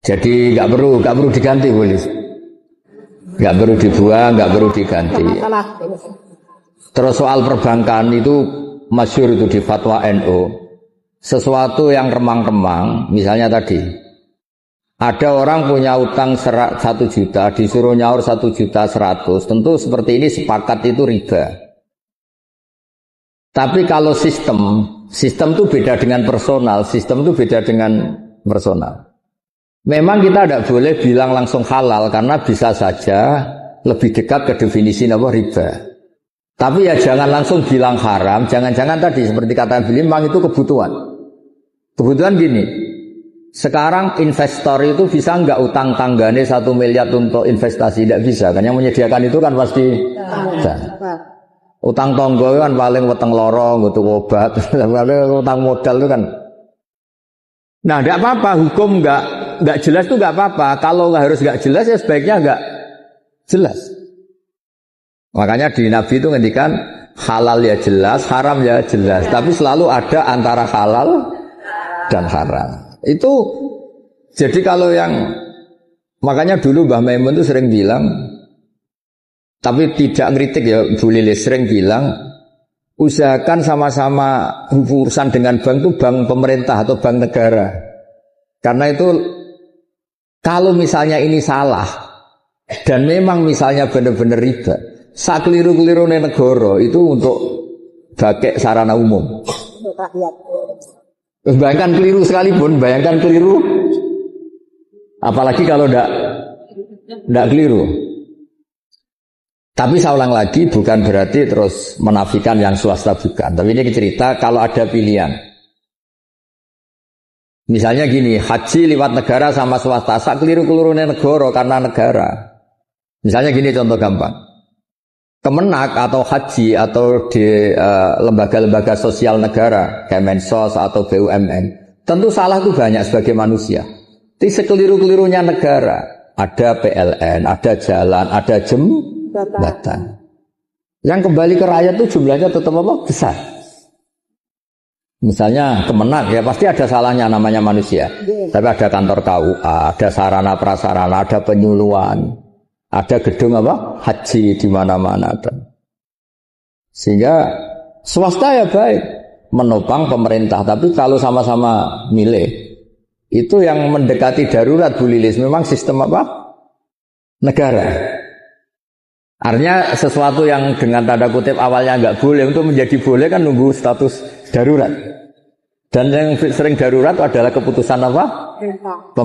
Jadi nggak perlu diganti boleh. Nggak perlu dibuang, nggak perlu diganti. Terus soal perbankan itu masyhur itu di fatwa NU. Sesuatu yang remang-remang, misalnya tadi ada orang punya utang 1 juta, disuruh nyaur 1.100.000, tentu seperti ini sepakat itu riba. Tapi kalau sistem itu beda dengan personal, sistem itu beda dengan personal. Memang kita tidak boleh bilang langsung halal karena bisa saja lebih dekat ke definisi apa riba. Tapi ya jangan langsung bilang haram, jangan-jangan tadi seperti kata beliau memang itu kebutuhan. Kebutuhan gini, sekarang investor itu bisa nggak utang tanggane 1 miliar untuk investasi? Tidak bisa, kan yang menyediakan itu kan pasti utang tonggo kan paling weteng lorong, untuk obat, utang modal itu kan. Nah, tidak apa-apa, hukum nggak jelas itu nggak apa-apa. Kalau harus nggak jelas ya sebaiknya nggak jelas. Makanya di Nabi itu ngendikan halal ya jelas, haram ya jelas. Tapi selalu ada antara halal dan haram. Itu jadi kalau yang makanya dulu Mbah Maimun itu sering bilang, tapi tidak ngeritik ya, Bu Lilis sering bilang, usahakan sama-sama urusan dengan bank itu bank pemerintah atau bank negara. Karena itu kalau misalnya ini salah dan memang misalnya benar-benar riba, sakeliru-keliru negara itu untuk pakai sarana umum. Bayangkan keliru sekalipun, bayangkan keliru, apalagi kalau tidak keliru. Tapi saya ulang lagi, bukan berarti terus menafikan yang swasta, bukan. Tapi ini cerita kalau ada pilihan. Misalnya gini, haji lewat negara sama swasta, sak keliru-keliru negara karena negara. Misalnya gini contoh gampang. Kemenak atau haji atau di lembaga-lembaga sosial negara, Kemensos atau BUMN, tentu salah itu banyak sebagai manusia. Tapi sekeliru-kelirunya negara, ada PLN, ada jalan, ada jembatan. Yang kembali ke rakyat itu jumlahnya tetap apa? Besar. Misalnya Kemenak ya pasti ada salahnya namanya manusia. Tapi ada kantor KUA, ada sarana prasarana, ada penyuluhan. Ada gedung apa? Haji di mana-mana ada. Sehingga swasta ya baik menopang pemerintah, tapi kalau sama-sama milih itu yang mendekati darurat Bu Lilis memang sistem apa? Negara. Artinya sesuatu yang dengan tanda kutip awalnya nggak boleh untuk menjadi boleh kan nunggu status darurat. Dan yang sering darurat adalah keputusan apa?